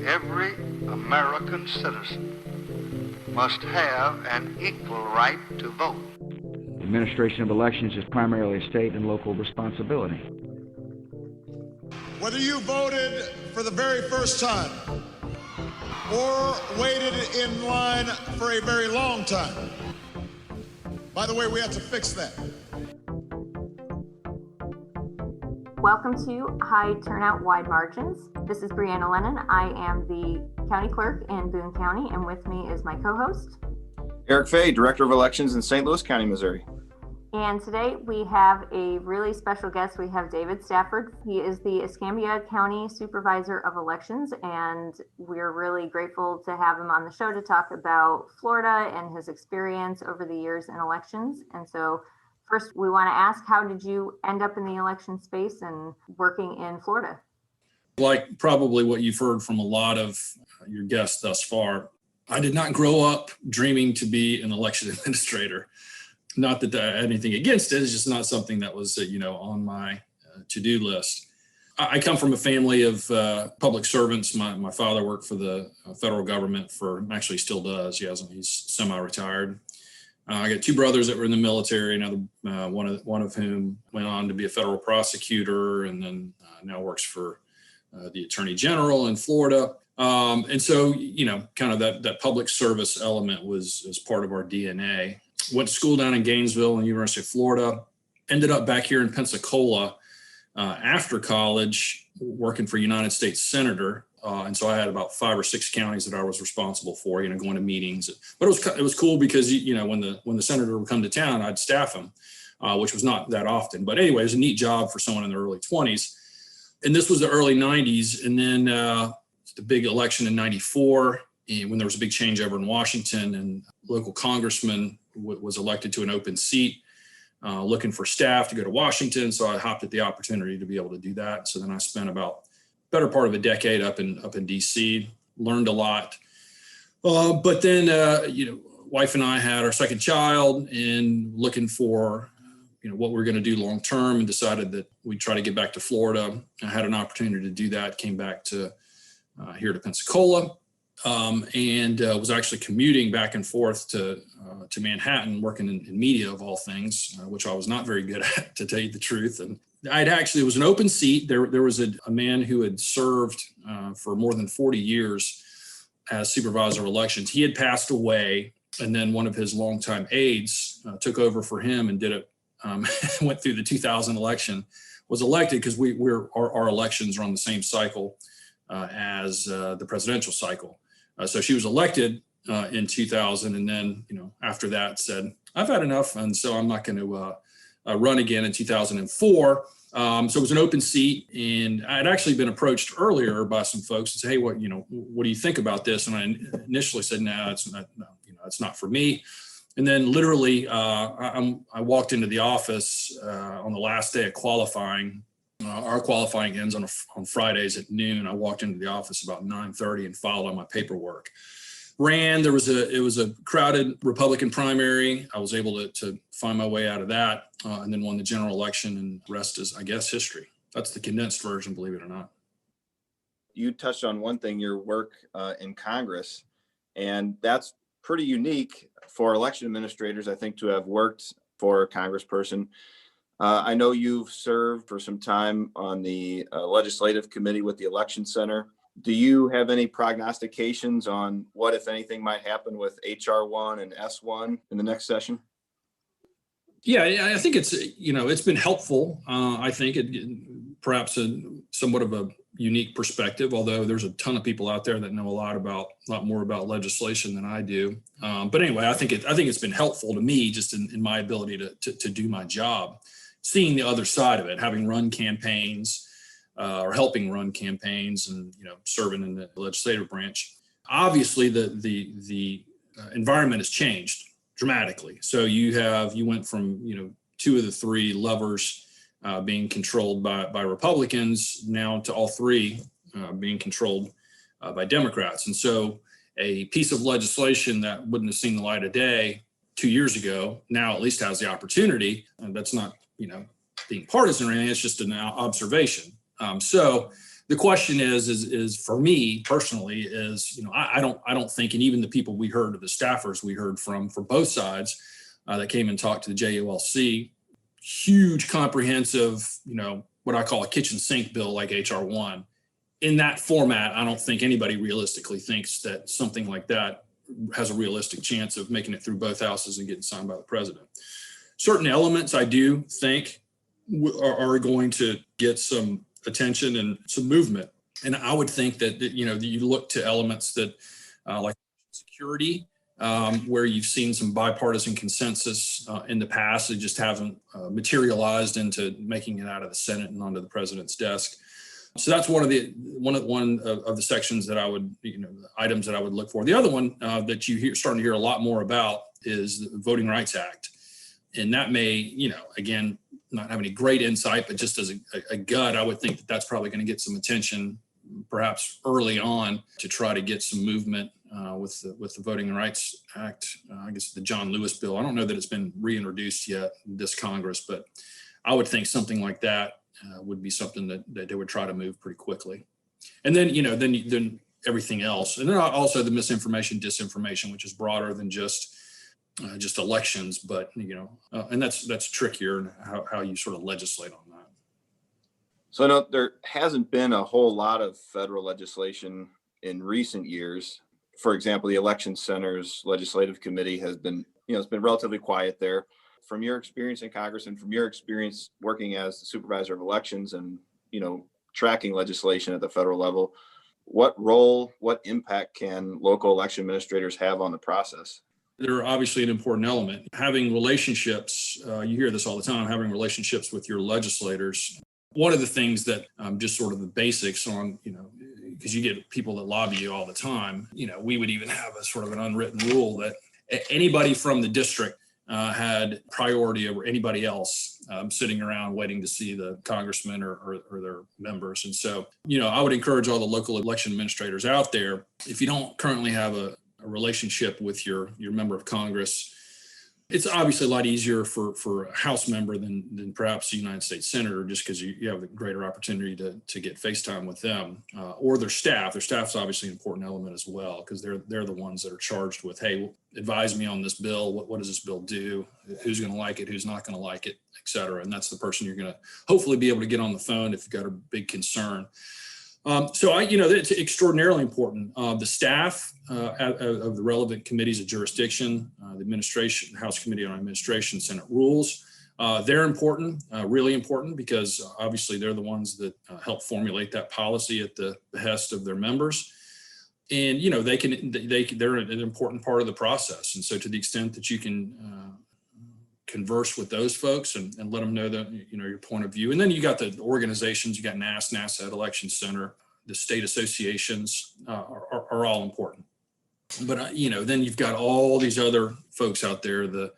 every American citizen must have an equal right to vote. The administration of elections is primarily a state and local responsibility. Whether you voted for the very first time or waited in line for a very long time, by the way, we have to fix that. Welcome to High Turnout, Wide Margins. This is Brianna Lennon. I am the county clerk in Boone County, and with me is my co-host, Eric Fay, Director of Elections in St. Louis County, Missouri. And today we have a really special guest. We have David Stafford. He is the Escambia County Supervisor of Elections, and we're really grateful to have him on the show to talk about Florida and his experience over the years in elections. And so first, we want to ask, how did you end up in the election space and working in Florida? Like probably what you've heard from a lot of your guests thus far, I did not grow up dreaming to be an election administrator. Not that I had anything against it, it's just not something that was, on my to-do list. I come from a family of public servants. My father worked for the federal government actually still does. He's semi-retired. I got two brothers that were in the military, another one of whom went on to be a federal prosecutor and then now works for the Attorney General in Florida. And so, kind of that public service element was part of our DNA. Went to school down in Gainesville and University of Florida, ended up back here in Pensacola after college working for United States Senator. And so I had about 5 or 6 counties that I was responsible for, going to meetings. But it was cool because, when the senator would come to town, I'd staff him, which was not that often. But anyway, it was a neat job for someone in their early 20s. And this was the early 90s. And then the big election in 94, when there was a big changeover in Washington, and local congressman was elected to an open seat, looking for staff to go to Washington. So I hopped at the opportunity to be able to do that. So then I spent about better part of a decade up in DC, learned a lot. But then, wife and I had our second child and looking for, what we're going to do long term, and decided that we'd try to get back to Florida. I had an opportunity to do that, came back to here to Pensacola, and was actually commuting back and forth to Manhattan, working in media of all things, which I was not very good at, to tell you the truth. And it was an open seat. There was a man who had served for more than 40 years as Supervisor of Elections. He had passed away, and then one of his longtime aides took over for him and did it. Went through the 2000 election, was elected because our elections are on the same cycle as the presidential cycle. So she was elected in 2000, and then after that said, I've had enough, and so I'm not going to run again in 2004. So it was an open seat, and I had actually been approached earlier by some folks and say, hey, what do you think about this? And I initially said, no, it's not. No, it's not for me. And then literally, I walked into the office on the last day of qualifying. Our qualifying ends on Fridays at noon. I walked into the office about 9:30 and filed on my paperwork. It was a crowded Republican primary. I was able to find my way out of that, and then won the general election, and the rest is, I guess, history. That's the condensed version, believe it or not. You touched on one thing, your work in Congress, and that's pretty unique for election administrators, I think, to have worked for a congressperson. I know you've served for some time on the legislative committee with the Election Center. Do you have any prognostications on what, if anything, might happen with HR1 and S1 in the next session? Yeah, I think it's been helpful. I think perhaps somewhat of a unique perspective, although there's a ton of people out there that know a lot more about legislation than I do. But anyway, I think it's been helpful to me just in my ability to do my job, seeing the other side of it, having run campaigns or helping run campaigns, and serving in the legislative branch. Obviously, the environment has changed dramatically. So you went from 2 of the 3 levers being controlled by Republicans, now to all 3 being controlled by Democrats. And so a piece of legislation that wouldn't have seen the light of day 2 years ago now at least has the opportunity. And that's not being partisan or anything. It's just an observation. So The question is for me personally is, I don't think, and even the people we heard, the staffers we heard from both sides that came and talked to the JULC, huge comprehensive, what I call a kitchen sink bill like HR 1. In that format, I don't think anybody realistically thinks that something like that has a realistic chance of making it through both houses and getting signed by the president. Certain elements I do think are going to get some attention and some movement. And I would think that you look to elements that like security, where you've seen some bipartisan consensus in the past. It just haven't materialized into making it out of the Senate and onto the president's desk. So that's one of the sections that I would, items that I would look for. The other one that starting to hear a lot more about is the Voting Rights Act. And that may, again, not have any great insight, but just as a gut, I would think that that's probably going to get some attention perhaps early on to try to get some movement with the Voting Rights Act. I guess the John Lewis bill. I don't know that it's been reintroduced yet in this Congress, but I would think something like that would be something that they would try to move pretty quickly. And then, then everything else. And then also the misinformation, disinformation, which is broader than just elections, but, and that's trickier in how you sort of legislate on that. So I know there hasn't been a whole lot of federal legislation in recent years. For example, the Election Center's Legislative Committee has been, it's been relatively quiet there. From your experience in Congress and from your experience working as the Supervisor of Elections and, tracking legislation at the federal level, what role, what impact can local election administrators have on the process? They're obviously an important element. Having relationships, you hear this all the time, having relationships with your legislators. One of the things that just sort of the basics on, because you get people that lobby you all the time, we would even have a sort of an unwritten rule that anybody from the district had priority over anybody else sitting around waiting to see the congressman or their members. And so, I would encourage all the local election administrators out there, if you don't currently have a relationship with your member of Congress, it's obviously a lot easier for a House member than perhaps a United States Senator, just because you have a greater opportunity to get FaceTime with them or their staff. Their staff's obviously an important element as well, because they're the ones that are charged with, hey, advise me on this bill. What does this bill do? Who's going to like it? Who's not going to like it, et cetera. And that's the person you're going to hopefully be able to get on the phone if you've got a big concern. So it's extraordinarily important. The staff of the relevant committees of jurisdiction, the administration, House Committee on Administration, Senate Rules, they're important, really important, because obviously they're the ones that help formulate that policy at the behest of their members. And, they're an important part of the process. And so to the extent that you can converse with those folks and let them know that, your point of view. And then you got the organizations, you got NASA Election Center, the state associations are all important. But, then you've got all these other folks out there. The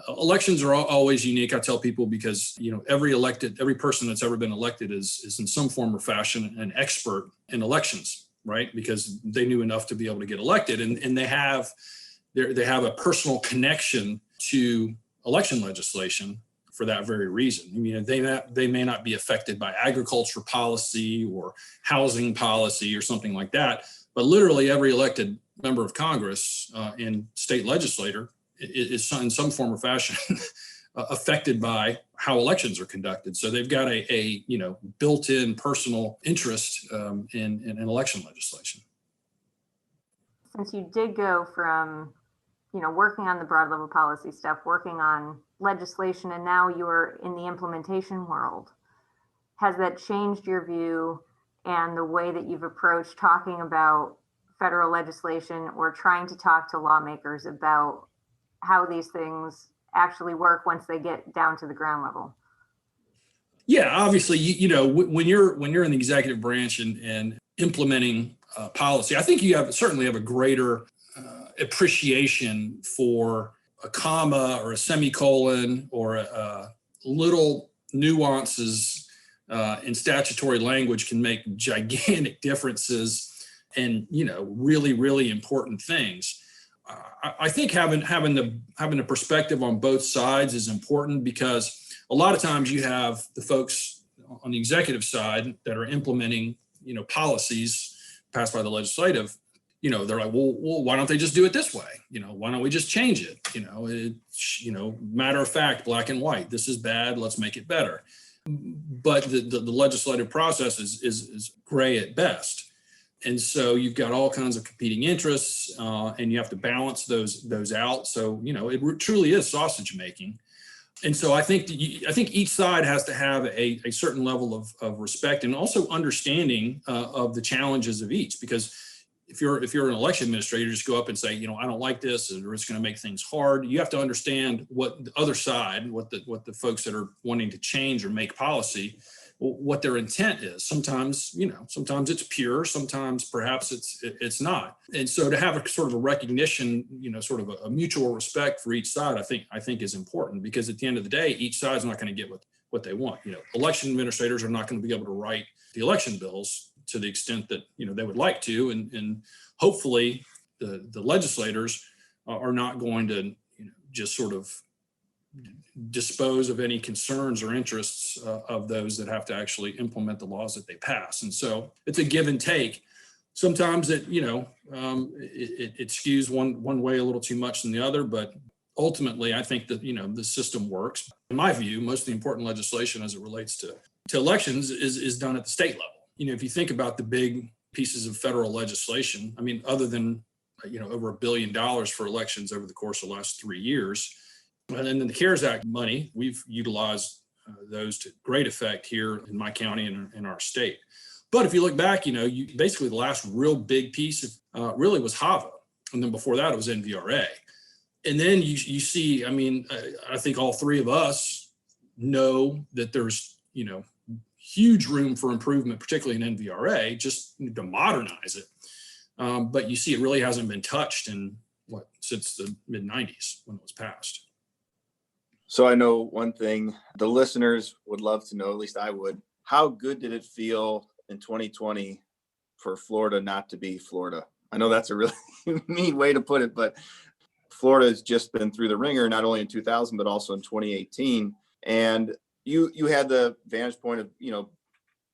elections are always unique. I tell people because, every person that's ever been elected is in some form or fashion an expert in elections, right? Because they knew enough to be able to get elected, and they have a personal connection to election legislation for that very reason. I mean, they may not be affected by agriculture policy or housing policy or something like that, but literally every elected member of Congress and state legislator is in some form or fashion affected by how elections are conducted. So they've got a built-in personal interest in election legislation. Since you did go from working on the broad level policy stuff, working on legislation, and now you're in the implementation world, has that changed your view and the way that you've approached talking about federal legislation or trying to talk to lawmakers about how these things actually work once they get down to the ground level? Yeah, obviously, when you're in the executive branch and implementing policy, I think you certainly have a greater appreciation for a comma or a semicolon or little nuances in statutory language can make gigantic differences and really, really important things. I think having the perspective on both sides is important, because a lot of times you have the folks on the executive side that are implementing policies passed by the legislative, they're like, well, why don't they just do it this way? Why don't we just change it? Matter of fact, black and white, this is bad, let's make it better. But the legislative process is gray at best. And so you've got all kinds of competing interests, and you have to balance those out. So, it truly is sausage making. And so I think each side has to have a certain level of respect and also understanding of the challenges of each. Because if you're an election administrator, just go up and say, I don't like this, or it's going to make things hard. You have to understand what the other side, what the folks that are wanting to change or make policy, what their intent is. Sometimes, sometimes it's pure, sometimes perhaps it's not. And so to have a sort of a recognition, sort of a mutual respect for each side, I think is important, because at the end of the day, each side's not going to get what they want. Election administrators are not going to be able to write the election bills to the extent that, they would like to. And hopefully the legislators are not going to, just sort of dispose of any concerns or interests of those that have to actually implement the laws that they pass. And so it's a give and take. Sometimes it skews one way a little too much than the other, but ultimately I think that, the system works. In my view, most of the important legislation as it relates to elections is done at the state level. If you think about the big pieces of federal legislation, other than, over $1 billion for elections over the course of the last 3 years, and then the CARES Act money, we've utilized those to great effect here in my county and in our state. But if you look back, basically the last real big piece really was HAVA. And then before that, it was NVRA. And then you see, I think all three of us know that there's, huge room for improvement, particularly in NVRA, just to modernize it. But you see, it really hasn't been touched since the mid-90s when it was passed. So I know one thing the listeners would love to know, at least I would. How good did it feel in 2020 for Florida not to be Florida? I know that's a really mean way to put it, but Florida has just been through the ringer, not only in 2000, but also in 2018. And you had the vantage point of,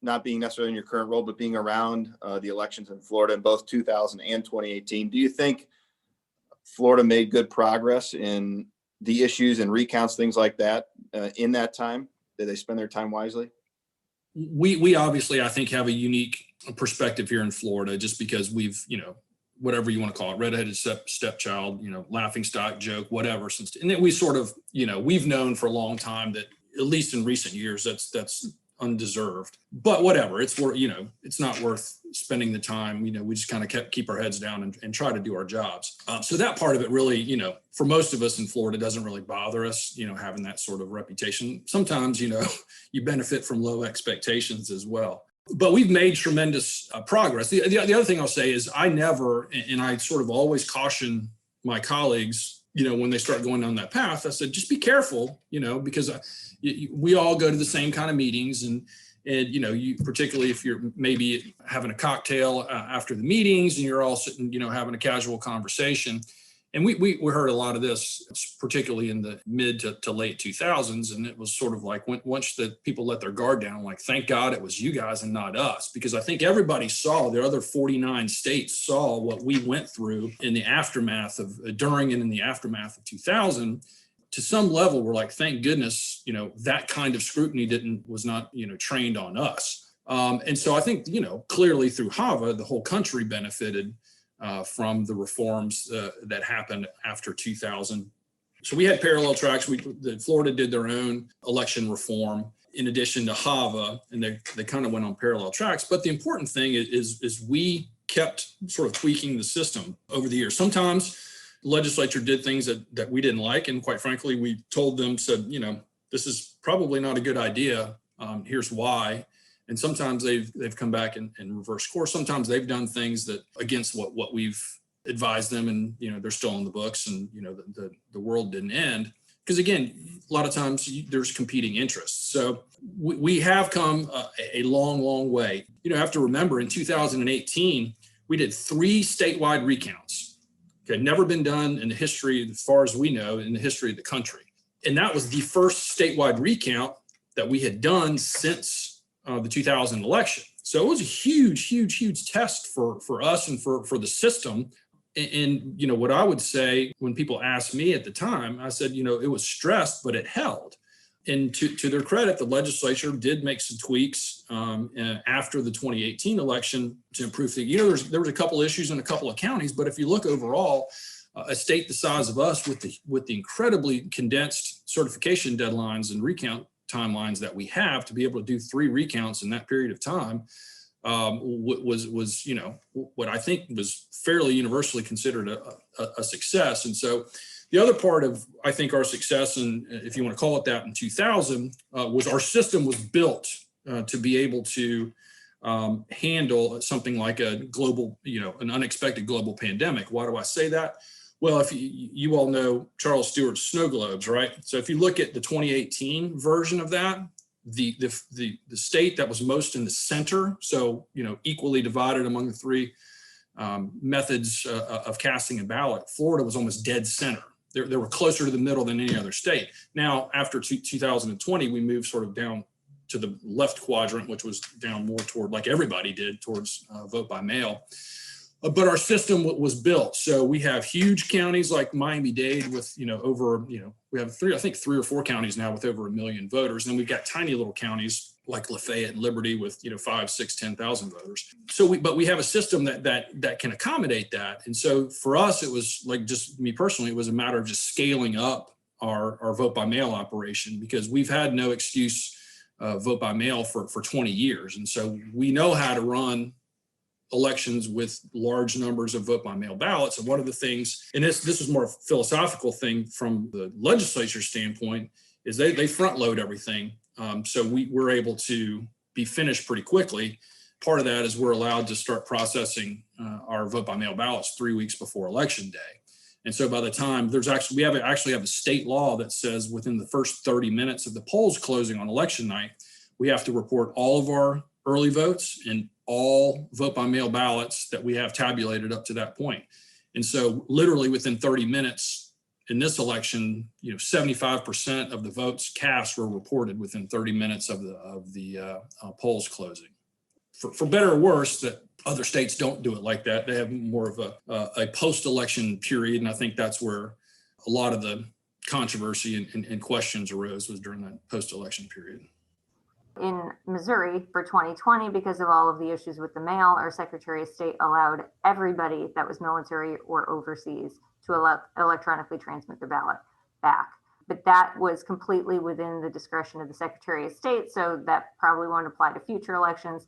not being necessarily in your current role, but being around the elections in Florida in both 2000 and 2018. Do you think Florida made good progress in the issues and recounts, things like that, in that time? Did they spend their time wisely? We obviously, I think, have a unique perspective here in Florida, just because we've, whatever you want to call it, redheaded stepchild, laughing stock, joke, whatever. And then we sort of, we've known for a long time that, at least in recent years, that's undeserved. But whatever, it's worth, it's not worth spending the time. We just kind of keep our heads down and try to do our jobs. So that part of it really, for most of us in Florida, doesn't really bother us, having that sort of reputation. Sometimes, you benefit from low expectations as well. But we've made tremendous progress. The other thing I'll say is I sort of always caution my colleagues, when they start going down that path, I said, just be careful, because we all go to the same kind of meetings, and you, particularly if you're maybe having a cocktail after the meetings and you're all sitting, having a casual conversation. And we heard a lot of this, particularly in the mid to late 2000s. And it was sort of like once the people let their guard down, like, thank God it was you guys and not us, because I think everybody saw, the other 49 states saw what we went through in the aftermath of, during and in the aftermath of 2000. To some level, we're like, thank goodness, that kind of scrutiny was not, trained on us. And so I think, clearly through HAVA, the whole country benefited from the reforms that happened after 2000. So we had parallel tracks. Florida did their own election reform in addition to HAVA, and they kind of went on parallel tracks. But the important thing is we kept sort of tweaking the system over the years. Sometimes the legislature did things that we didn't like, and quite frankly, we told them, said, this is probably not a good idea. Here's why. And sometimes they've come back and reverse course. Sometimes they've done things that against what we've advised them, and they're still in the books, and the world didn't end. Because again, a lot of times there's competing interests. So we have come a long way. You have to remember, in 2018, we did 3 statewide recounts. Okay, never been done in the history, as far as we know, in the history of the country. And that was the first statewide recount that we had done since the 2000 election. So it was a huge test for us and for the system. And, you know, what I would say when people asked me at the time, I said, you know, it was stressed, but it held. And to their credit, the legislature did make some tweaks after the 2018 election to improve things. You know, there was a couple issues in a couple of counties, but if you look overall, a state the size of us with the incredibly condensed certification deadlines and recount timelines that we have to be able to do 3 recounts in that period of time was, you know, what I think was fairly universally considered a success. And so the other part of, I think, our success, and if you want to call it that, in 2000 was our system was built to be able to handle something like a global, you know, an unexpected global pandemic. Why do I say that? Well, if you all know Charles Stewart's snow globes, right? So if you look at the 2018 version of that, the state that was most in the center, so, you know, equally divided among the 3 methods of casting a ballot, Florida was almost dead center. They were closer to the middle than any other state. Now, after 2020, we moved sort of down to the left quadrant, which was down more toward, like everybody did, towards vote by mail. But our system was built. So we have huge counties like Miami-Dade with, you know, over, you know, we have 3 or 4 counties now with over 1 million voters. And then we've got tiny little counties like Lafayette and Liberty with, you know, 5, 6, 10,000 voters. So but we have a system that can accommodate that. And so for us, it was like, just me personally, it was a matter of just scaling up our vote by mail operation, because we've had no excuse vote by mail for 20 years. And so we know how to run elections with large numbers of vote by mail ballots. And one of the things, and this is more a philosophical thing from the legislature standpoint, is they front load everything. So we're able to be finished pretty quickly. Part of that is we're allowed to start processing our vote by mail ballots 3 weeks before election day. And so by the time we actually have a state law that says within the first 30 minutes of the polls closing on election night, we have to report all of our early votes and all vote by mail ballots that we have tabulated up to that point. And so literally within 30 minutes in this election, you know, 75% of the votes cast were reported within 30 minutes of the polls closing. For better or worse, that other states don't do it like that. They have more of a post-election period. And I think that's where a lot of the controversy and questions arose, was during that post-election period. In Missouri for 2020, because of all of the issues with the mail, our Secretary of State allowed everybody that was military or overseas to electronically transmit their ballot back. But that was completely within the discretion of the Secretary of State, so that probably won't apply to future elections.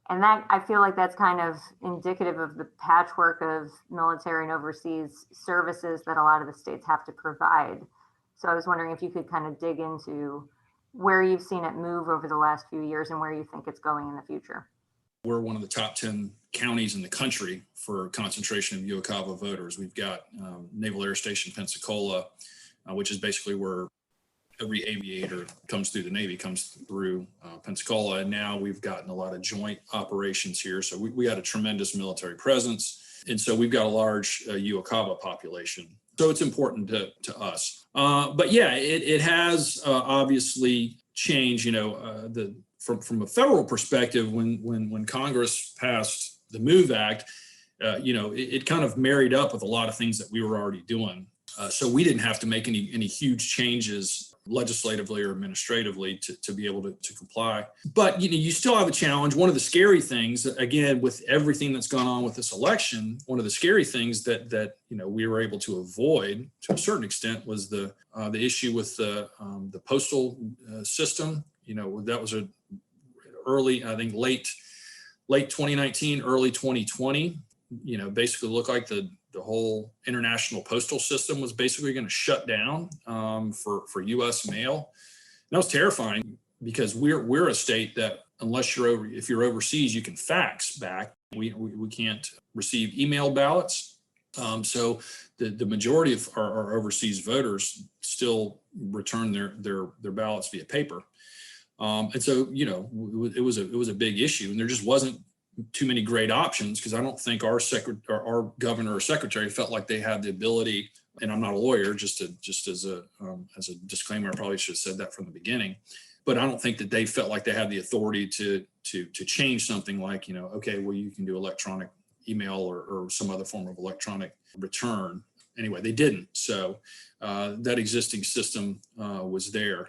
And that, I feel like that's kind of indicative of the patchwork of military and overseas services that a lot of the states have to provide. So I was wondering if you could kind of dig into where you've seen it move over the last few years and where you think it's going in the future. We're one of the top 10 counties in the country for concentration of UOCAVA voters. We've got Naval Air Station Pensacola, which is basically where every aviator comes through the Navy, comes through Pensacola. And now we've gotten a lot of joint operations here. So we had a tremendous military presence. And so we've got a large UOCAVA population. So it's important to us. But yeah, it has obviously changed, you know, from a federal perspective, when Congress passed the MOVE Act, you know, it kind of married up with a lot of things that we were already doing. So we didn't have to make any huge changes legislatively or administratively to be able to comply. But, you know, you still have a challenge. One of the scary things, again, with everything that's gone on with this election, one of the scary things that you know, we were able to avoid to a certain extent was the issue with the postal system. You know, that was a early, I think late 2019, early 2020, you know, basically looked like the whole international postal system was basically going to shut down for U.S. mail. And that was terrifying, because we're a state that if you're overseas, you can fax back. We can't receive email ballots. So the majority of our overseas voters still return their ballots via paper. And so, you know, it was a big issue, and there just wasn't too many great options, because I don't think our governor or secretary felt like they had the ability. And I'm not a lawyer, just as a disclaimer, I probably should have said that from the beginning. but I don't think that they felt like they had the authority to change something like, okay, well, you can do electronic email or some other form of electronic return. Anyway, they didn't. So that existing system was there.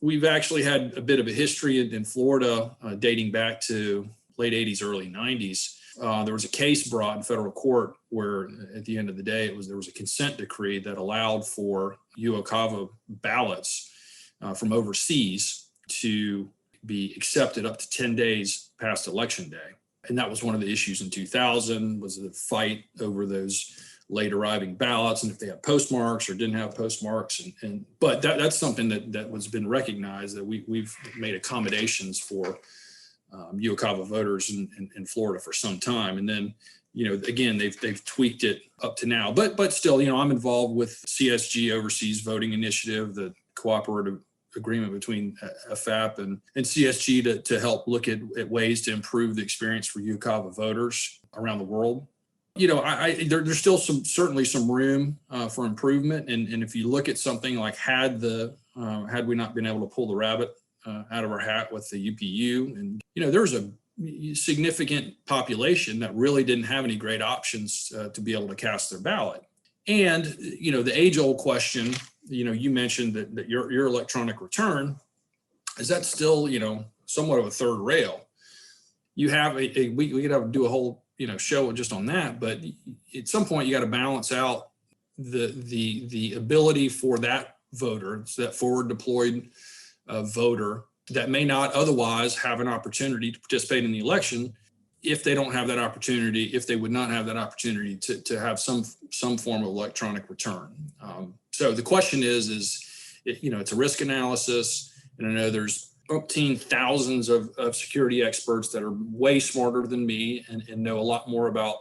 We've actually had a bit of a history in Florida dating back to late 80s, early 90s. There was a case brought in federal court where at the end of the day, there was a consent decree that allowed for UOCAVA ballots from overseas to be accepted up to 10 days past election day. And that was one of the issues in 2000, was the fight over those late arriving ballots and if they had postmarks or didn't have postmarks. But that's something that was been recognized, that we've made accommodations for UOCAVA voters in Florida for some time. And then, again, they've tweaked it up to now. But still, I'm involved with CSG Overseas Voting Initiative, the cooperative agreement between FAP and CSG to help look at ways to improve the experience for UOCAVA voters around the world. There's still certainly some room for improvement. And if you look at something like had we not been able to pull the rabbit out of our hat with the UPU, and there was a significant population that really didn't have any great options to be able to cast their ballot. And the age-old question, you mentioned that your electronic return, is that still somewhat of a third rail? You have we could have to do a whole show just on that, but at some point you got to balance out the ability for that voter, that forward deployed voter that may not otherwise have an opportunity to participate in the election, if they don't have that opportunity, if they would not have that opportunity to have some form of electronic return. So the question is it's a risk analysis, and I know there's thousands of security experts that are way smarter than me and know a lot more about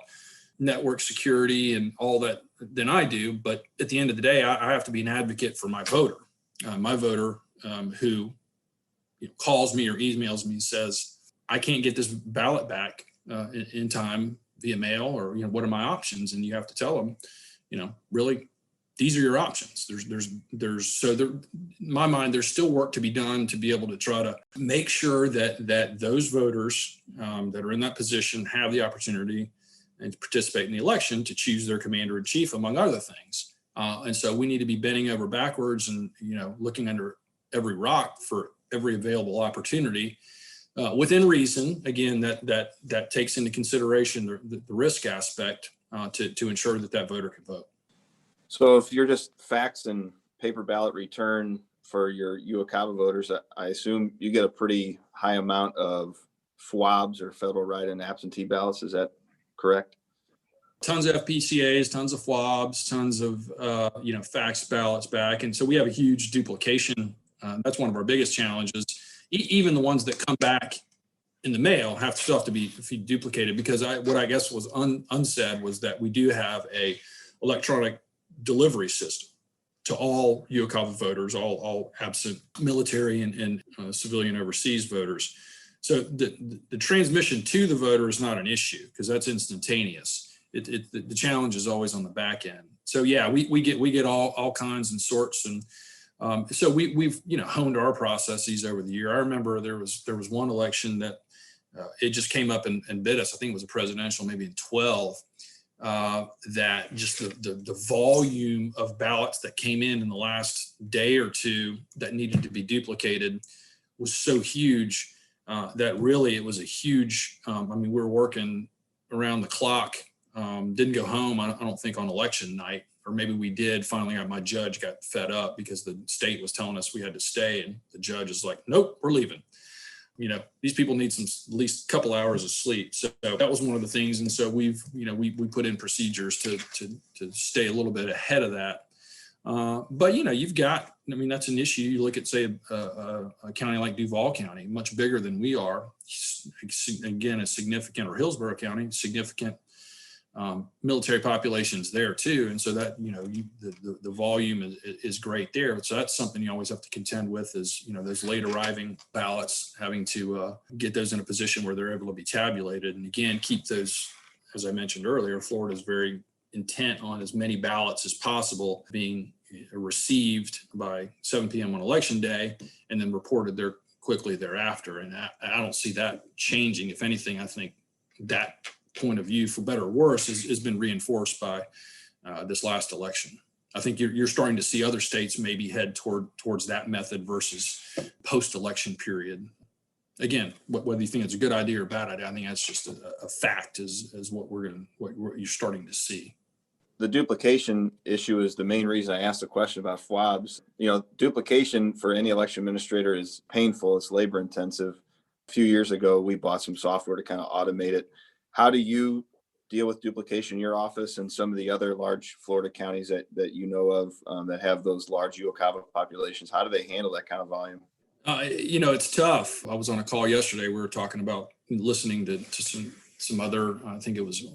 network security and all that than I do. But at the end of the day, I have to be an advocate for my voter. Who calls me or emails me and says, I can't get this ballot back in time via mail, or what are my options? And you have to tell them, really, these are your options. In my mind, there's still work to be done to be able to try to make sure that those voters that are in that position have the opportunity and to participate in the election to choose their commander in chief, among other things. And so we need to be bending over backwards and looking under every rock for every available opportunity within reason. Again, that takes into consideration the risk aspect to ensure that voter can vote. So if you're just fax and paper ballot return for your UOCAVA voters, I assume you get a pretty high amount of FWABs or federal write-in absentee ballots. Is that correct? Tons of FPCAs, tons of FWABs, tons of fax ballots back, and so we have a huge duplication. That's one of our biggest challenges. Even the ones that come back in the mail still have to be duplicated, because what I guess was unsaid was that we do have a electronic delivery system to all UOCAVA voters, all absent military and civilian overseas voters. So the transmission to the voter is not an issue because that's instantaneous. The challenge is always on the back end. So yeah, we get all kinds and sorts, and so we've honed our processes over the year. I remember there was one election that it just came up and bit us. I think it was a presidential, maybe in 12. That just the volume of ballots that came in the last day or two that needed to be duplicated was so huge that really it was a huge, we were working around the clock, didn't go home, I don't think, on election night, or maybe we did. Finally, my judge got fed up because the state was telling us we had to stay, and the judge is like, nope, we're leaving. These people need at least a couple hours of sleep. So that was one of the things. And so we put in procedures to stay a little bit ahead of that. But you've got, that's an issue. You look at, say, a county like Duval County, much bigger than we are. Again, a significant, or Hillsborough County, significant military populations there too. And so that, the volume is great there. So that's something you always have to contend with, is, those late arriving ballots, having to get those in a position where they're able to be tabulated. And again, keep those, as I mentioned earlier, Florida is very intent on as many ballots as possible being received by 7 p.m. on election day, and then reported quickly thereafter. And I don't see that changing. If anything, I think that point of view, for better or worse, has been reinforced by this last election. I think you're starting to see other states maybe head towards that method versus post-election period. Again, whether you think it's a good idea or a bad idea, I think that's just a fact is what you're starting to see. The duplication issue is the main reason I asked the question about FWABs. Duplication for any election administrator is painful. It's labor intensive. A few years ago, we bought some software to kind of automate it. How do you deal with duplication in your office and some of the other large Florida counties that you know of that have those large UOCAVA populations? How do they handle that kind of volume? It's tough. I was on a call yesterday. We were talking about listening to some other, I think it was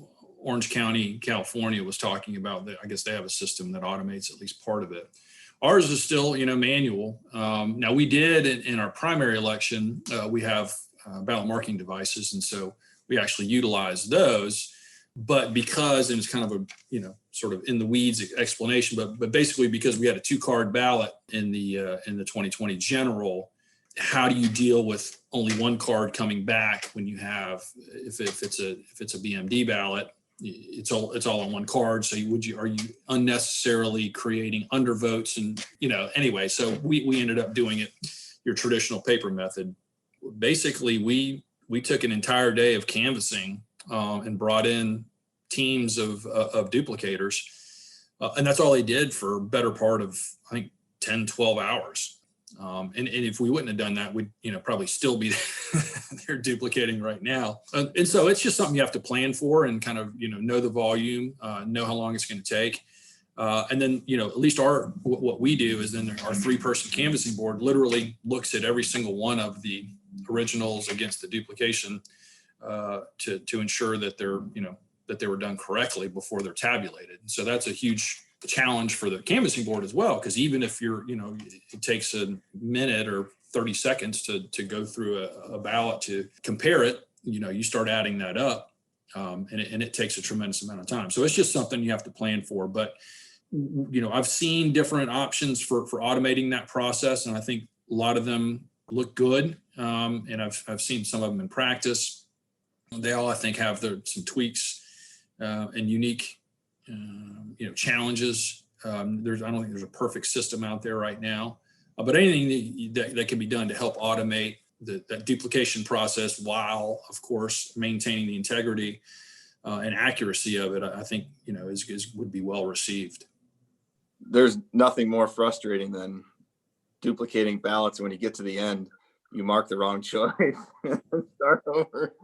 Orange County, California, was talking about that. I guess they have a system that automates at least part of it. Ours is still, manual. Now we did in our primary election, we have ballot marking devices. And so we actually utilize those, but because, and it's kind of a, sort of in the weeds explanation, but basically because we had a 2-card ballot in the 2020 general, how do you deal with only 1 card coming back when you have, if it's a BMD ballot, it's all on 1 card. So are you unnecessarily creating undervotes? And, anyway, so we ended up doing it your traditional paper method. Basically, we took an entire day of canvassing and brought in teams of duplicators. And that's all they did for a better part of, I think, 10, 12 hours. And if we wouldn't have done that, we'd, probably still be there duplicating right now. And so it's just something you have to plan for and kind of, know the volume, know how long it's going to take. And then, at least what we do is then our 3-person canvassing board literally looks at every single one of the originals against the duplication to ensure that that they were done correctly before they're tabulated. So that's a huge challenge for the canvassing board as well, because even if it takes a minute or 30 seconds to go through a ballot to compare it, you start adding that up, and it takes a tremendous amount of time. So it's just something you have to plan for. But I've seen different options for automating that process, and I think a lot of them look good. And I've seen some of them in practice. They all, I think, have some tweaks and unique challenges. I don't think there's a perfect system out there right now, but anything that can be done to help automate that duplication process while, of course, maintaining the integrity and accuracy of it, I think, would be well received. There's nothing more frustrating than duplicating ballots. When you get to the end, you mark the wrong choice and start over.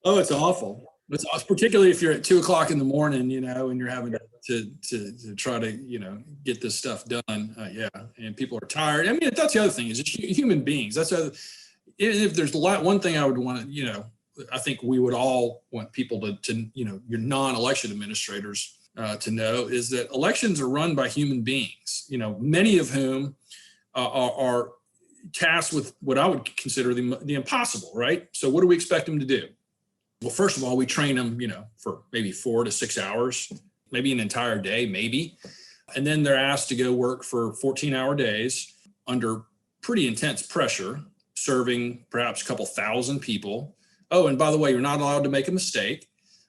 Oh, it's awful. It's particularly if you're at 2:00 in the morning, and you're having to try to, get this stuff done. Yeah. And people are tired. I mean, that's the other thing is it's human beings. If there's one thing I would want to, I think we would all want people to your non-election administrators to know is that elections are run by human beings, many of whom are tasked with what I would consider the impossible, right? So what do we expect them to do? Well, first of all, we train them, for maybe 4 to 6 hours, maybe an entire day, maybe. And then they're asked to go work for 14-hour days under pretty intense pressure, serving perhaps a couple thousand people. Oh, and by the way, you're not allowed to make a mistake.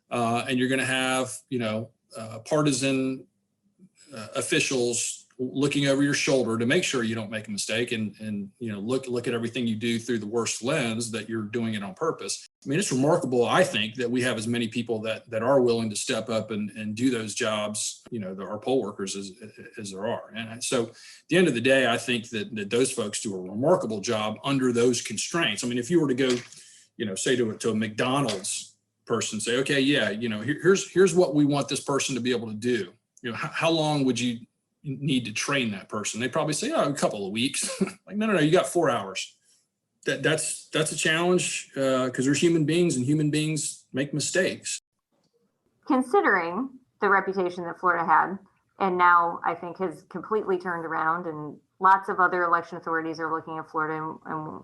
And you're going to have, partisan officials looking over your shoulder to make sure you don't make a mistake and look at everything you do through the worst lens that you're doing it on purpose. I mean, it's remarkable, I think, that we have as many people that are willing to step up and do those jobs, our poll workers as there are. And so at the end of the day, I think that those folks do a remarkable job under those constraints. I mean, if you were to go, say to a McDonald's person, say, okay, yeah, here's what we want this person to be able to do. How long would you need to train that person? They probably say, a couple of weeks. Like, no, you got 4 hours. That's a challenge because we're human beings and human beings make mistakes. Considering the reputation that Florida had, and now I think has completely turned around, and lots of other election authorities are looking at Florida and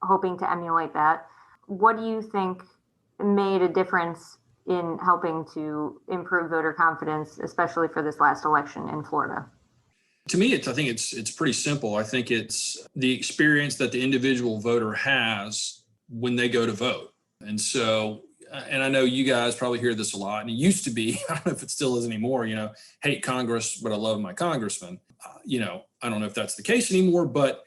hoping to emulate that. What do you think made a difference in helping to improve voter confidence, especially for this last election in Florida? To me, I think it's pretty simple. I think it's the experience that the individual voter has when they go to vote. And so, and I know you guys probably hear this a lot, and it used to be, I don't know if it still is anymore, hate Congress, but I love my congressman. I don't know if that's the case anymore, but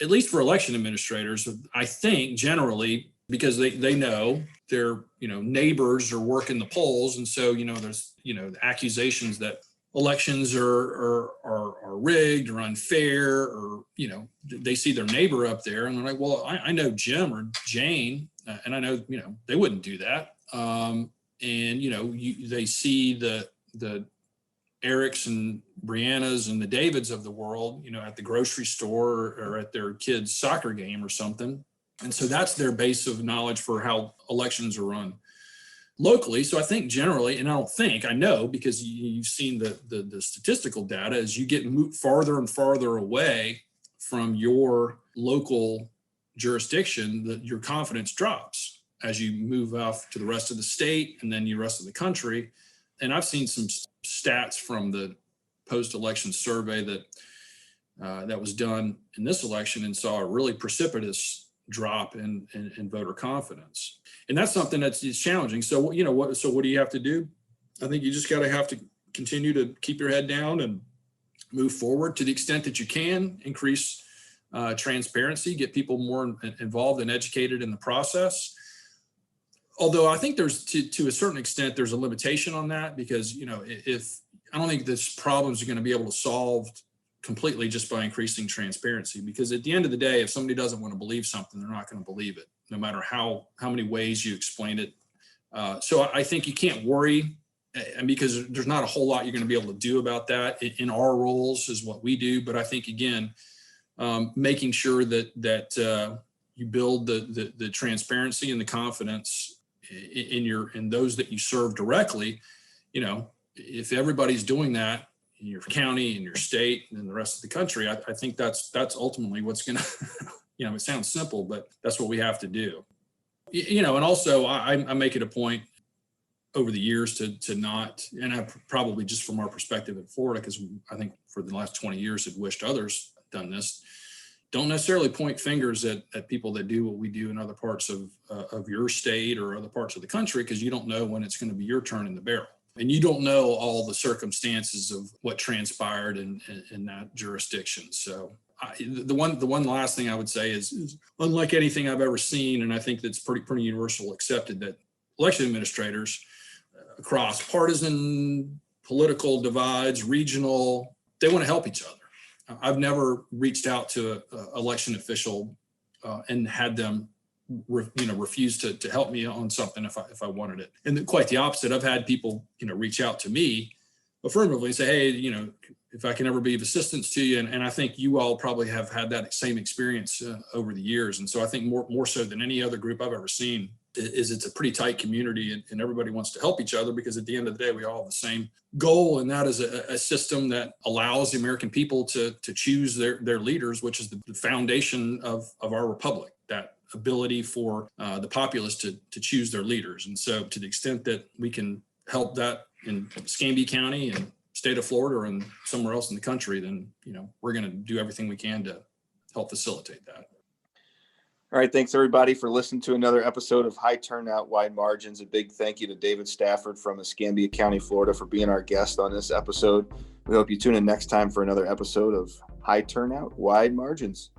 at least for election administrators, I think generally, because they know their, neighbors are working the polls. And so, there's, accusations that elections are rigged or unfair, or, they see their neighbor up there and they're like, well, I know Jim or Jane, and I know, they wouldn't do that. And, they see the Erics and Briannas and the Davids of the world, at the grocery store or at their kids' soccer game or something. And so that's their base of knowledge for how elections are run locally. So I think generally, and I know, because you've seen the statistical data, as you get farther and farther away from your local jurisdiction, that your confidence drops as you move off to the rest of the state and then the rest of the country. And I've seen some stats from the post-election survey that was done in this election, and saw a really precipitous drop in voter confidence. And that's something that's challenging. So, what do you have to do? I think you just have to continue to keep your head down and move forward to the extent that you can, increase transparency, get people more involved and educated in the process. Although I think there's, to a certain extent, there's a limitation on that, because, if I don't think this problems are going to be able to solve completely just by increasing transparency, because at the end of the day, if somebody doesn't want to believe something, they're not going to believe it, no matter how many ways you explain it. So I think you can't worry, and because there's not a whole lot you're going to be able to do about that in our roles is what we do. But I think, again, making sure that you build the transparency and the confidence in those that you serve directly. If everybody's doing that in your county, in your state, and in the rest of the country, I think that's ultimately what's going to, it sounds simple, but that's what we have to do. And also I make it a point over the years to not, and I probably just from our perspective in Florida, because I think for the last 20 years had wished others had done this, don't necessarily point fingers at people that do what we do in other parts of your state or other parts of the country, because you don't know when it's going to be your turn in the barrel. And you don't know all the circumstances of what transpired in that jurisdiction. So the one last thing I would say is unlike anything I've ever seen, and I think that's pretty universal accepted, that election administrators across partisan, political divides, regional, they want to help each other. I've never reached out to an election official and had them refuse to help me on something if I wanted it. And quite the opposite. I've had people, reach out to me affirmatively and say, hey, if I can ever be of assistance to you. And I think you all probably have had that same experience over the years. And so I think more so than any other group I've ever seen is it's a pretty tight community, and everybody wants to help each other, because at the end of the day, we all have the same goal. And that is a system that allows the American people to choose their leaders, which is the foundation of our republic, that ability for the populace to choose their leaders. And so to the extent that we can help that in Escambia County and state of Florida or in somewhere else in the country, then, we're going to do everything we can to help facilitate that. All right. Thanks, everybody, for listening to another episode of High Turnout, Wide Margins. A big thank you to David Stafford from Escambia County, Florida, for being our guest on this episode. We hope you tune in next time for another episode of High Turnout, Wide Margins.